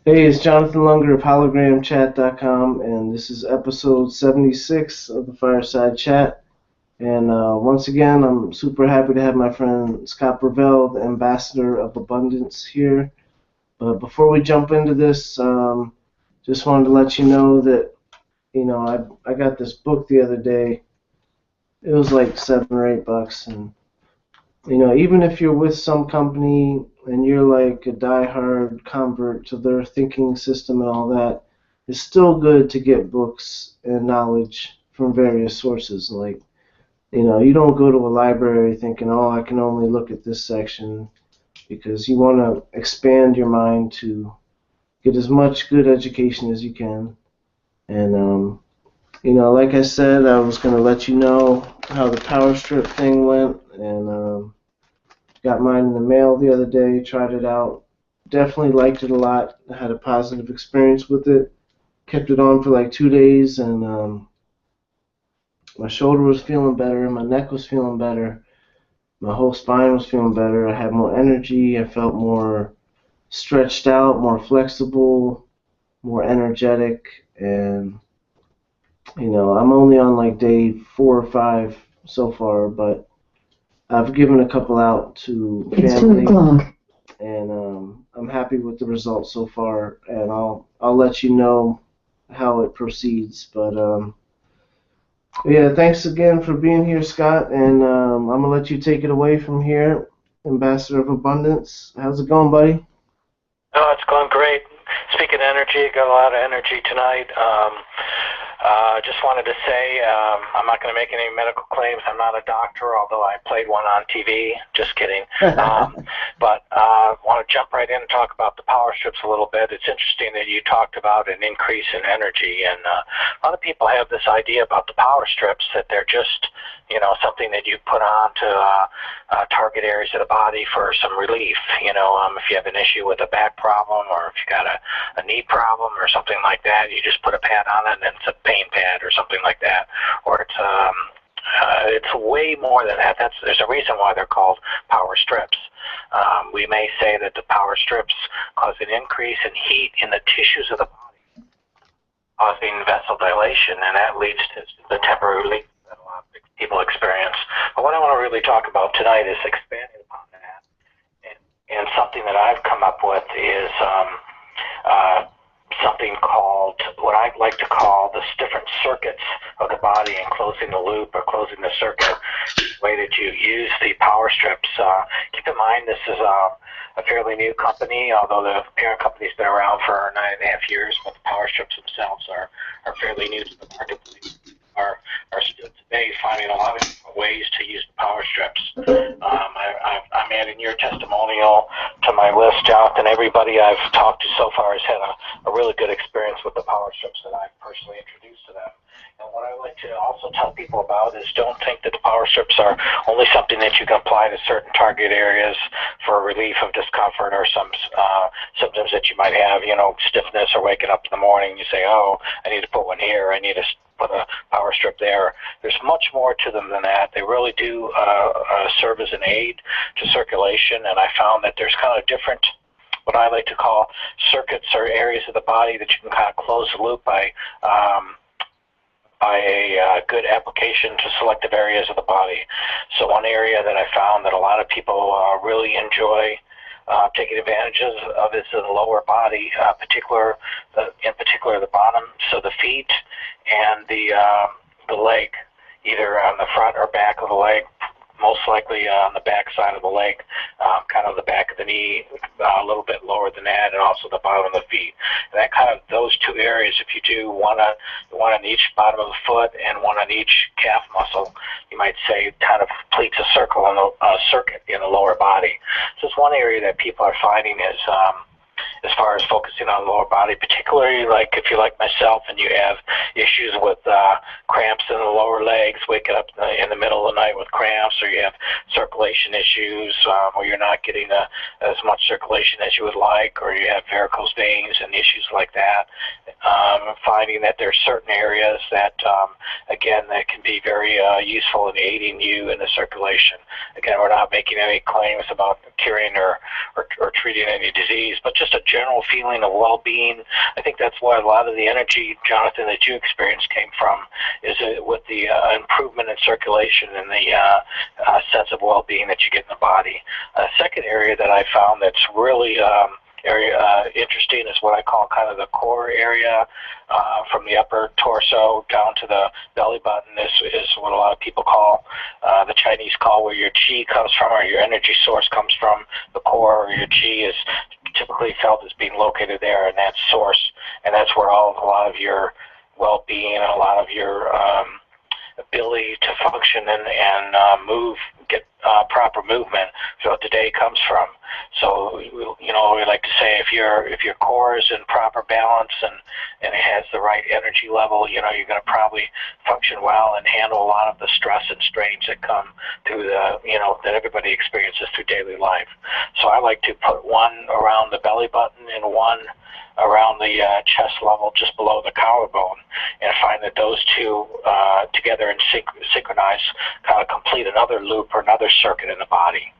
Hey, it's Jonathan Lunger of Hologramchat.com, and this is episode 76 of the Fireside Chat. And once again, I'm super happy to have my friend Scott Bravell, the ambassador of abundance, here. But before we jump into this, just wanted to let you know that I got this book the other day. It was like $7 or $8, and even if you're with some company and you're like a diehard convert to their thinking system and all that, it's still good to get books and knowledge from various sources. Like, you don't go to a library thinking, oh, I can only look at this section, because you want to expand your mind to get as much good education as you can. And, like I said, I was going to let you know how the power strip thing went, and got mine in the mail the other day, tried it out. Definitely liked it a lot. I had a positive experience with it. Kept it on for like 2 days, and my shoulder was feeling better, my neck was feeling better, my whole spine was feeling better. I had more energy. I felt more stretched out, more flexible, more energetic, and I'm only on like day 4 or 5 so far, but I've given a couple out to It's family, 2 o'clock. and I'm happy with the results so far, and I'll let you know how it proceeds. But yeah, thanks again for being here, Scott, and I'm gonna let you take it away from here, Ambassador of Abundance. How's it going, buddy? Oh, it's going great. Speaking of energy, got a lot of energy tonight. Just wanted to say I'm not going to make any medical claims. I'm not a doctor, although I played one on TV. Just kidding. But I want to jump right in and talk about the power strips a little bit. It's interesting that you talked about an increase in energy, and a lot of people have this idea about the power strips that they're just, something that you put on to target areas of the body for some relief. If you have an issue with a back problem, or if you got a knee problem or something like that, you just put a pad on it and it's a pain pad or something like that. Or it's way more than that. There's a reason why they're called power strips. We may say that the power strips cause an increase in heat in the tissues of the body, causing vessel dilation, and that leads to the temporary relief that a lot of people experience. But what I want to really talk about tonight is expanding upon that, and something that I've come up with is something called, what I like to call, the different circuits of the body, and closing the loop or closing the circuit, the way that you use the power strips. Keep in mind, this is a fairly new company, although the parent company's been around for 9.5 years, but the power strips themselves are fairly new to the marketplace. Are still today finding a lot of different ways to use the power strips. I'm adding your testimonial to my list, Jonathan. Everybody I've talked to so far has had a really good experience with the power strips that I've personally introduced to them. And what I like to also tell people about is, don't think that the power strips are only something that you can apply to certain target areas for relief of discomfort or some symptoms that you might have, stiffness or waking up in the morning. You say, oh, I need to put one here. I need to put a power strip there. There's much more to them than that. They really do serve as an aid to circulation, and I found that there's kind of different, what I like to call, circuits or areas of the body that you can kind of close the loop by a good application to selective areas of the body. So one area that I found that a lot of people really enjoy taking advantage of is the lower body, in particular the bottom, so the feet and the leg, either on the front or back of the leg, most likely on the back side of the leg, kind of the back of the knee, a little bit lower than that, and also the bottom of the feet. And that kind of, those two areas, if you do one on each bottom of the foot and one on each calf muscle, you might say kind of completes a circuit in the lower body. So it's one area that people are finding is, as far as focusing on the lower body, particularly like if you're like myself and you have issues with cramps in the lower legs, waking up in the middle of the night with cramps, or you have circulation issues, or you're not getting as much circulation as you would like, or you have varicose veins and issues like that. Finding that there's certain areas that, again, that can be very useful in aiding you in the circulation. Again, we're not making any claims about curing or treating any disease, but just a general feeling of well-being. I think that's why a lot of the energy, Jonathan, that you experienced came from, is with the improvement in circulation and the sense of well-being that you get in the body. A second area that I found that's really interesting is what I call kind of the core area, from the upper torso down to the belly button. This is what a lot of people call, the Chinese call, where your chi comes from, or your energy source comes from. The core, or your chi, is typically felt as being located there in that source, and that's where a lot of your well-being and a lot of your ability to function and move, get proper movement throughout the day comes from. So, we like to say, if your core is in proper balance and it has the right energy level, you're going to probably function well and handle a lot of the stress and strains that come through that everybody experiences through daily life. So I like to put one around the belly button and one around the chest level, just below the collarbone, and find that those two together and synchronize kind of complete another loop or another circuit in the body.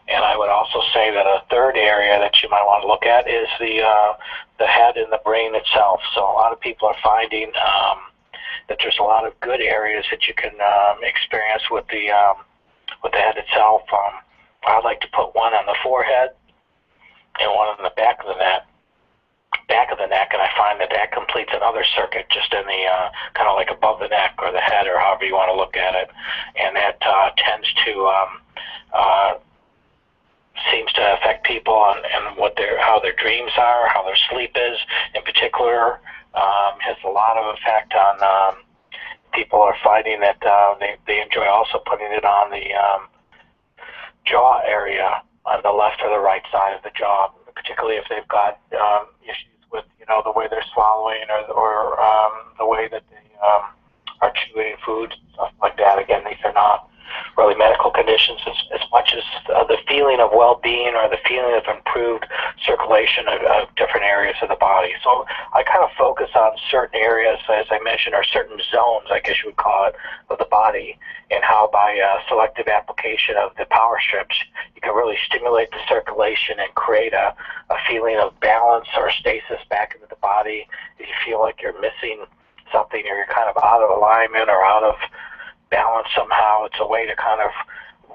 And I would also say that a third area that you might want to look at is the head and the brain itself. So a lot of people are finding that there's a lot of good areas that you can experience with the head itself. I'd like to put one on the forehead and one on the back of the neck, and I find that completes another circuit just in the kind of like above the neck or the head, or however you want to look at it, and that tends to seems to affect people and how their dreams are, how their sleep is in particular. Has a lot of effect on people are finding that they enjoy also putting it on the jaw area on the left or the right side of the jaw, particularly if they've got issues with the way they're swallowing or the way that they are chewing food, stuff like that. Again, these are not really medical conditions as much as the feeling of well-being or the feeling of improved circulation of different areas of the body. So I kind of focus on certain areas, as I mentioned, or certain zones, I guess you would call it, of the body, and how by selective application of the power strips, you can really stimulate the circulation and create a feeling of balance or stasis back into the body. If you feel like you're missing something, or you're kind of out of alignment or out of balance somehow, it's a way to kind of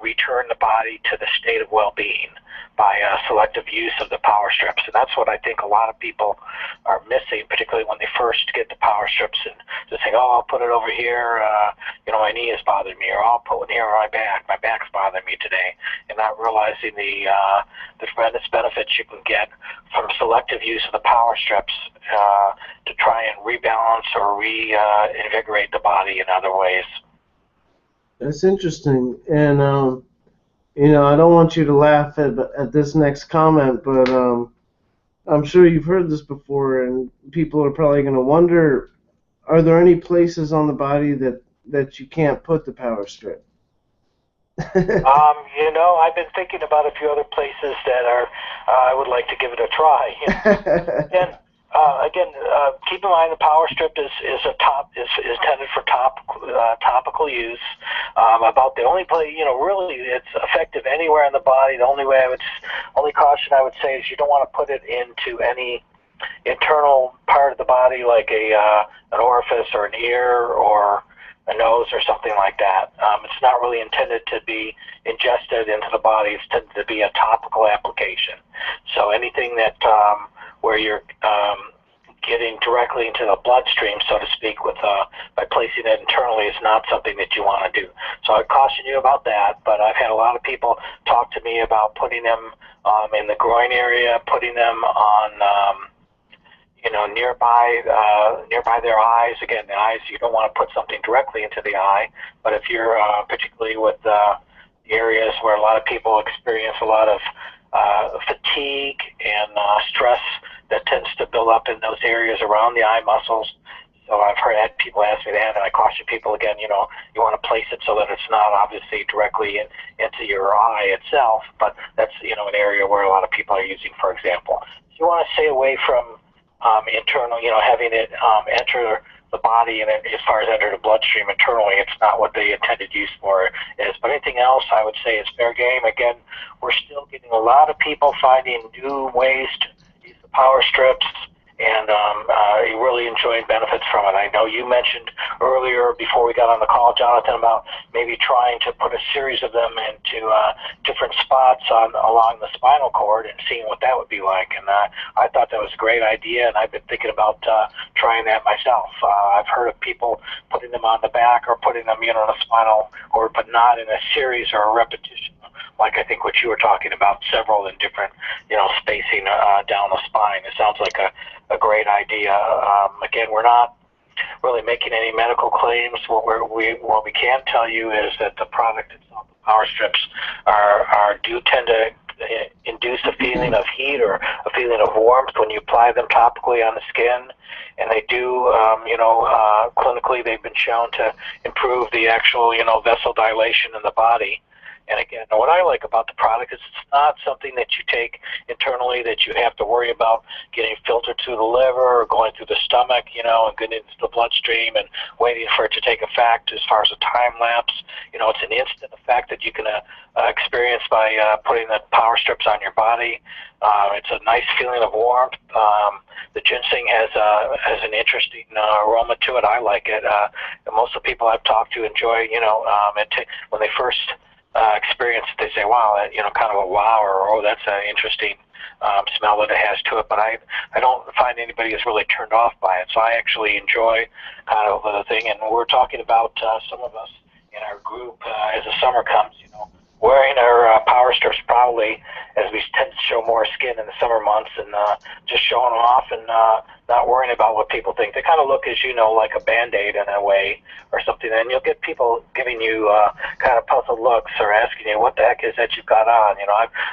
return the body to the state of well-being by selective use of the power strips. And that's what I think a lot of people are missing, particularly when they first get the power strips, and just think, oh, I'll put it over here, my knee is bothering me, or I'll put one here on my back's bothering me today, and not realizing the tremendous benefits you can get from selective use of the power strips to try and rebalance or reinvigorate the body in other ways. That's interesting, and I don't want you to laugh at this next comment, but I'm sure you've heard this before, and people are probably going to wonder: are there any places on the body that you can't put the power strip? I've been thinking about a few other places that are I would like to give it a try. And again, keep in mind the power strip is intended for topical use. About the only place, really it's effective anywhere in the body. The only caution I would say is you don't want to put it into any internal part of the body, like an orifice or an ear or a nose or something like that. It's not really intended to be ingested into the body. It's intended to be a topical application. So anything that where you're getting directly into the bloodstream, so to speak, by placing it internally, is not something that you want to do. So I caution you about that. But I've had a lot of people talk to me about putting them in the groin area, putting them on nearby their eyes. Again, the eyes, you don't want to put something directly into the eye, but if you're particularly with the areas where a lot of people experience a lot of fatigue and stress that tends to build up in those areas around the eye muscles. So I've had people ask me that, and I caution people again, you want to place it so that it's not obviously directly into your eye itself, but that's, an area where a lot of people are using, for example. So you want to stay away from internal, having it enter the body, and as far as enter the bloodstream internally, it's not what the intended use for is. But anything else, I would say, is fair game. Again, we're still getting a lot of people finding new ways to power strips, and you really enjoying benefits from it. I know you mentioned earlier before we got on the call, Jonathan, about maybe trying to put a series of them into different spots along the spinal cord and seeing what that would be like. And I thought that was a great idea, and I've been thinking about trying that myself. I've heard of people putting them on the back or putting them, on the spinal cord, but not in a series or a repetition, like I think what you were talking about, several in different, spacing down the spine. It sounds like a great idea. Again, we're not really making any medical claims. What we can tell you is that the product itself, the power strips, do tend to induce a feeling of heat or a feeling of warmth when you apply them topically on the skin. And they do, clinically, they've been shown to improve the actual, vessel dilation in the body. And again, what I like about the product is it's not something that you take internally that you have to worry about getting filtered through the liver or going through the stomach, and getting into the bloodstream and waiting for it to take effect as far as a time lapse. It's an instant effect that you can experience by putting the power strips on your body. It's a nice feeling of warmth. The ginseng has an interesting aroma to it. I like it. Most of the people I've talked to enjoy, when they first experience it, they say, wow, kind of a wow, or oh, that's an interesting smell that it has to it. But I don't find anybody is really turned off by it. So I actually enjoy kind of the thing. And we're talking about some of us in our group as the summer comes, wearing our power strips probably as we tend to show more skin in the summer months, and just showing them off and not worrying about what people think. They kind of look, as like a Band-Aid in a way or something. And you'll get people giving you kind of puzzled looks or asking you, what the heck is that you've got on?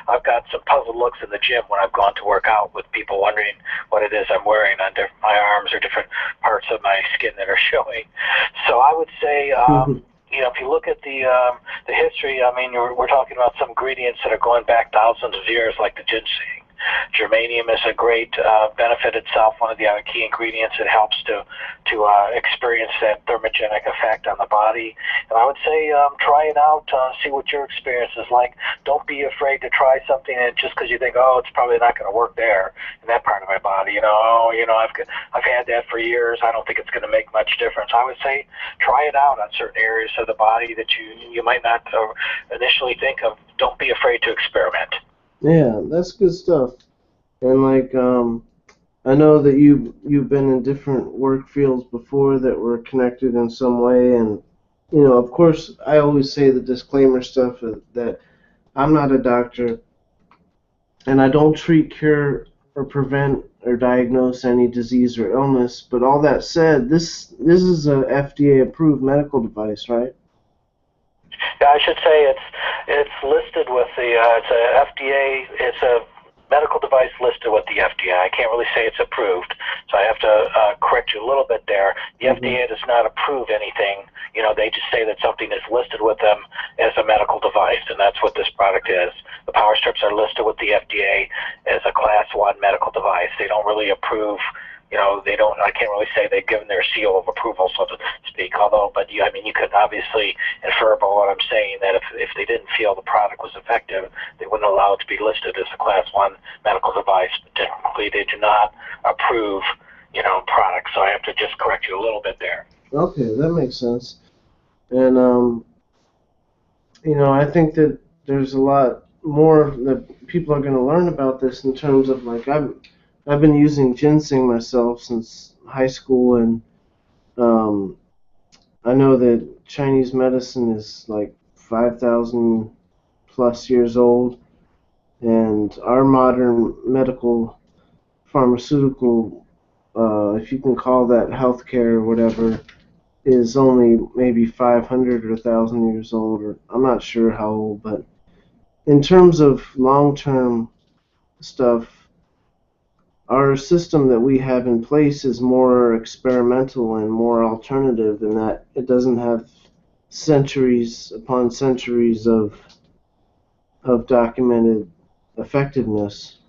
I've got some puzzled looks in the gym when I've gone to work out with people wondering what it is I'm wearing on my arms or different parts of my skin that are showing. So I would say, if you look at the history, we're talking about some ingredients that are going back thousands of years, like the ginseng. Germanium is a great benefit itself, one of the other key ingredients that helps to experience that thermogenic effect on the body. And I would say try it out, see what your experience is like. Don't be afraid to try something and just because you think, oh, it's probably not going to work there in that part of my body. I've had that for years. I don't think it's going to make much difference. I would say try it out on certain areas of the body that you might not initially think of. Don't be afraid to experiment. Yeah, that's good stuff. And I know that you've been in different work fields before that were connected in some way, and of course, I always say the disclaimer stuff that I'm not a doctor, and I don't treat, cure, or prevent or diagnose any disease or illness. But all that said, this is a FDA approved medical device, right? Yeah, I should say it's listed with it's a medical device listed with the FDA. I can't really say it's approved, so I have to correct you a little bit there. The FDA does not approve anything. They just say that something is listed with them as a medical device, and that's what this product is. The power strips are listed with the FDA as a Class 1 medical device. They don't really approve. I can't really say they've given their seal of approval, so to speak, but you could obviously infer by what I'm saying that if they didn't feel the product was effective, they wouldn't allow it to be listed as a Class 1 medical device. But technically, they do not approve, products, so I have to just correct you a little bit there. Okay, that makes sense. And, I think that there's a lot more that people are going to learn about this in terms of, I've been using ginseng myself since high school, and I know that Chinese medicine is 5,000 plus years old, and our modern medical pharmaceutical, if you can call that healthcare or whatever, is only maybe 500 or 1,000 years old, or I'm not sure how old, but in terms of long-term stuff, our system that we have in place is more experimental and more alternative in that it doesn't have centuries upon centuries of documented effectiveness.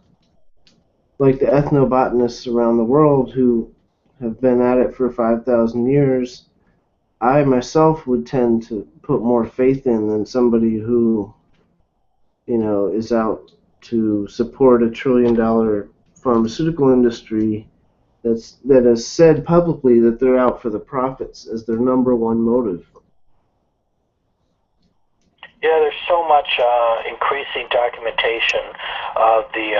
Like the ethnobotanists around the world who have been at it for 5,000 years, I myself would tend to put more faith in than somebody who, is out to support $1 trillion pharmaceutical industry that has said publicly that they're out for the profits as their number one motive. Yeah, there's so much increasing documentation of the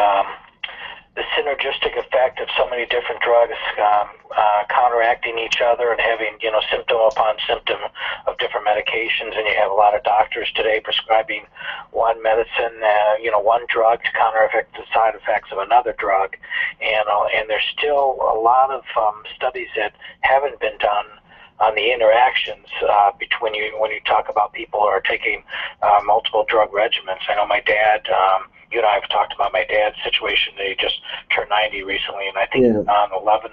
synergistic effect of so many different drugs counteracting each other and having, symptom upon symptom of different medications. And you have a lot of doctors today prescribing one medicine, one drug to counteract the side effects of another drug. And there's still a lot of studies that haven't been done on the interactions between when you talk about people who are taking multiple drug regimens. I know my dad, you and I have talked about my dad's situation. He just turned 90 recently, and I think on 11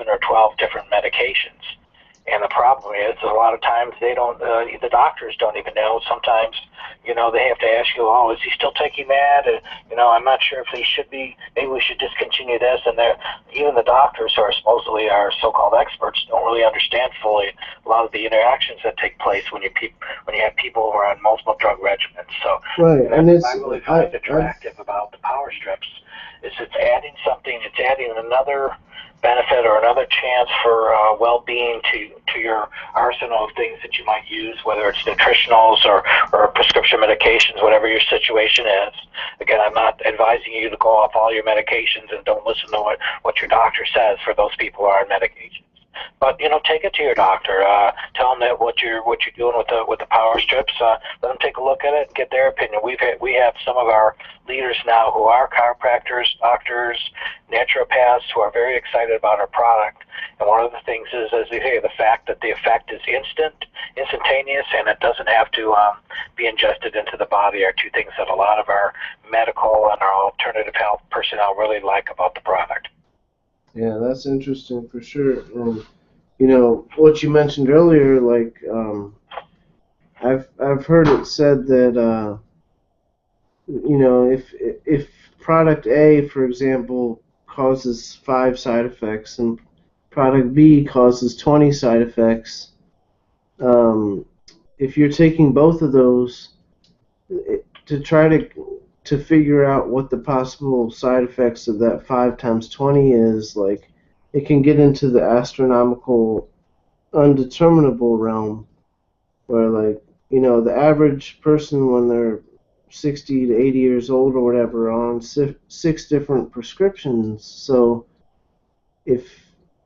or 12 different medications. And the problem is, a lot of times they don't, the doctors don't even know. Sometimes, they have to ask you, oh, is he still taking that? I'm not sure if he should be, maybe we should discontinue this. And even the doctors who are supposedly our so-called experts don't really understand fully a lot of the interactions that take place when you have people who are on multiple drug regimens. So right. And I really find attractive about the power strips is it's adding another benefit or another chance for well-being to your arsenal of things that you might use, whether it's nutritionals or prescription medications, whatever your situation is. Again, I'm not advising you to go off all your medications and don't listen to what your doctor says for those people who are on medications. But take it to your doctor. Tell them that what you're doing with the power strips. Let them take a look at it and get their opinion. We have some of our leaders now who are chiropractors, doctors, naturopaths who are very excited about our product. And one of the things is, as they say, the fact that the effect is instantaneous, and it doesn't have to be ingested into the body are two things that a lot of our medical and our alternative health personnel really like about the product. Yeah, that's interesting for sure. What you mentioned earlier, like I've heard it said that if product A, for example, causes 5 side effects and product B causes 20 side effects, if you're taking both of those to try to figure out what the possible side effects of that 5 times 20 is, like, it can get into the astronomical, undeterminable realm, where, like, the average person when they're 60 to 80 years old or whatever are on 6 different prescriptions. So if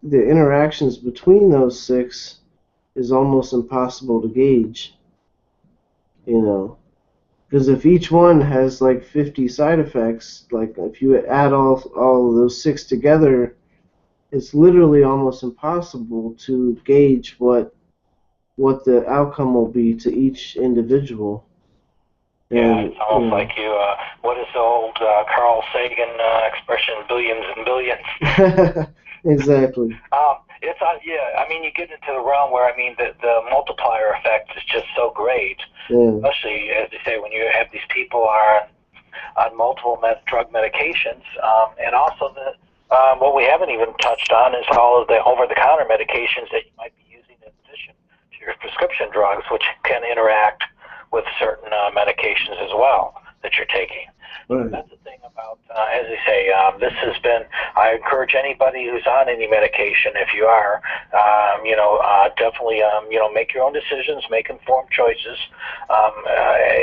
the interactions between those 6 is almost impossible to gauge, because if each one has like 50 side effects, like if you add all of those 6 together, it's literally almost impossible to gauge what the outcome will be to each individual. Yeah, it's almost like what is the old Carl Sagan expression, billions and billions? Exactly. You get into the realm where, the multiplier effect is just so great, especially, as they say, when you have these people are on multiple drug medications, and also what we haven't even touched on is all of the over-the-counter medications that you might be using in addition to your prescription drugs, which can interact with certain medications as well that you're taking. Right. That's the thing about, as they say, this has been, I encourage anybody who's on any medication, if you are, definitely, make your own decisions, make informed choices.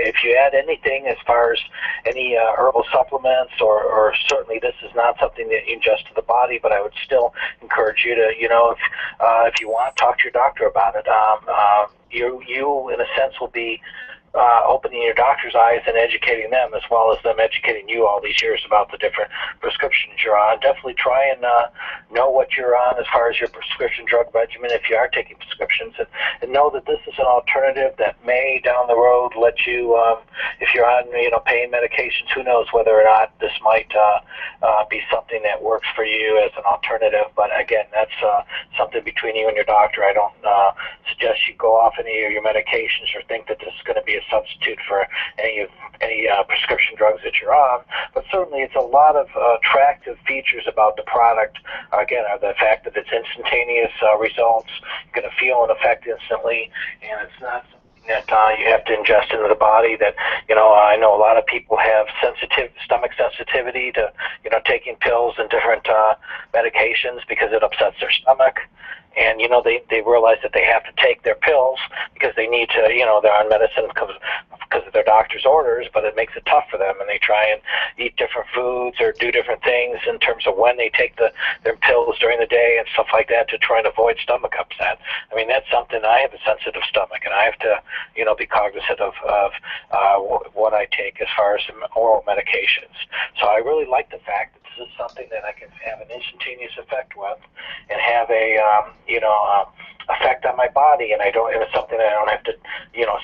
If you add anything as far as any herbal supplements, or certainly this is not something that you ingest to the body, but I would still encourage you to, if you want, talk to your doctor about it. You, in a sense, will be opening your doctor's eyes and educating them, as well as them educating you all these years about the different prescriptions you're on. Definitely try and know what you're on as far as your prescription drug regimen if you are taking prescriptions, and know that this is an alternative that may down the road let you, if you're on pain medications, who knows whether or not this might be something that works for you as an alternative. But again, that's something between you and your doctor. I don't suggest you go off any of your medications or think that this is going to be a substitute for any prescription drugs that you're on. But certainly it's a lot of attractive features about the product. Again, the fact that it's instantaneous results, you're going to feel an effect instantly, and it's not something that you have to ingest into the body. That I know a lot of people have stomach sensitivity to taking pills and different medications because it upsets their stomach. And they realize that they have to take their pills because they need to, they're on medicine because of their doctor's orders, but it makes it tough for them, and they try and eat different foods or do different things in terms of when they take their pills during the day and stuff like that to try and avoid stomach upset. I mean, that's something. I have a sensitive stomach, and I have to be cognizant of what I take as far as oral medications. So I really like the fact that this is something that I can have an instantaneous effect with and have a effect on my body, and it's something that I don't have to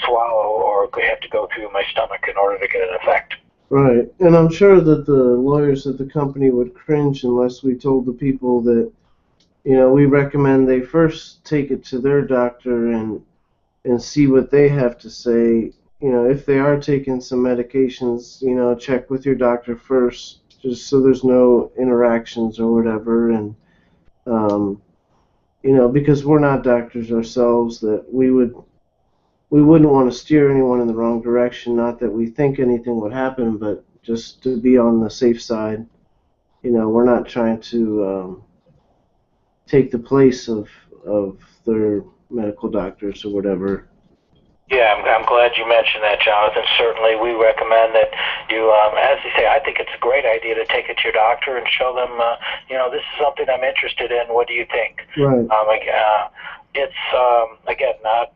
swallow or have to go through my stomach in order to get an effect. Right, and I'm sure that the lawyers at the company would cringe unless we told the people that we recommend they first take it to their doctor and see what they have to say. If they are taking some medications, check with your doctor first, just so there's no interactions or whatever. And because we're not doctors ourselves, that we wouldn't want to steer anyone in the wrong direction. Not that we think anything would happen, but just to be on the safe side. We're not trying to take the place of their medical doctors or whatever. Yeah, I'm glad you mentioned that, Jonathan. Certainly, we recommend that you, as you say, I think it's a great idea to take it to your doctor and show them, this is something I'm interested in. What do you think? Right. It's again not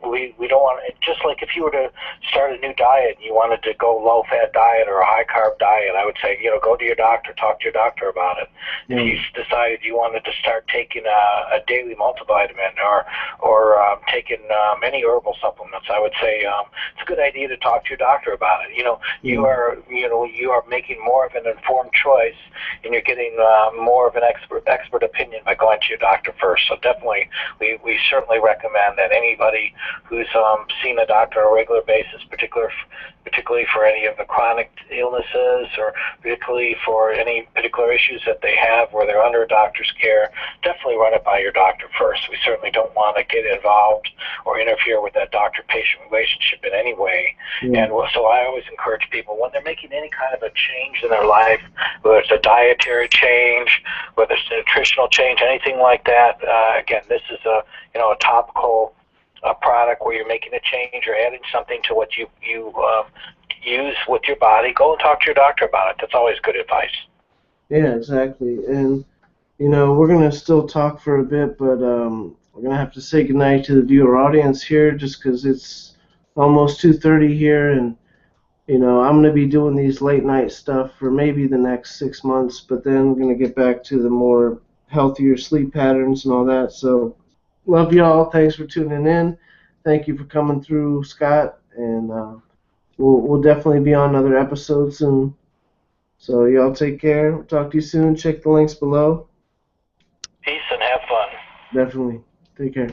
we don't want it. Just like if you were to start a new diet and you wanted to go low fat diet or a high carb diet, I would say go to your doctor, talk to your doctor about it. If you decided you wanted to start taking a daily multivitamin or taking any herbal supplements, I would say it's a good idea to talk to your doctor about it. You are making more of an informed choice, and you're getting more of an expert opinion by going to your doctor first. So definitely. We certainly recommend that anybody who's seen a doctor on a regular basis, particularly for any of the chronic illnesses or particularly for any particular issues that they have where they're under a doctor's care, definitely run it by your doctor first. We certainly don't want to get involved or interfere with that doctor-patient relationship in any way. And so I always encourage people when they're making any kind of a change in their life, whether it's a dietary change, whether it's a nutritional change, anything like that, again, this is a topical product where you're making a change or adding something to what you use with your body. Go and talk to your doctor about it. That's always good advice. Yeah, exactly. And we're gonna still talk for a bit, but we're gonna have to say goodnight to the viewer audience here, just because it's almost 2:30 here, and I'm gonna be doing these late night stuff for maybe the next 6 months, but then we're gonna get back to the more healthier sleep patterns and all that. So love y'all. Thanks for tuning in. Thank you for coming through, Scott. And we'll definitely be on other episodes soon. So y'all take care. Talk to you soon. Check the links below. Peace and have fun. Definitely. Take care.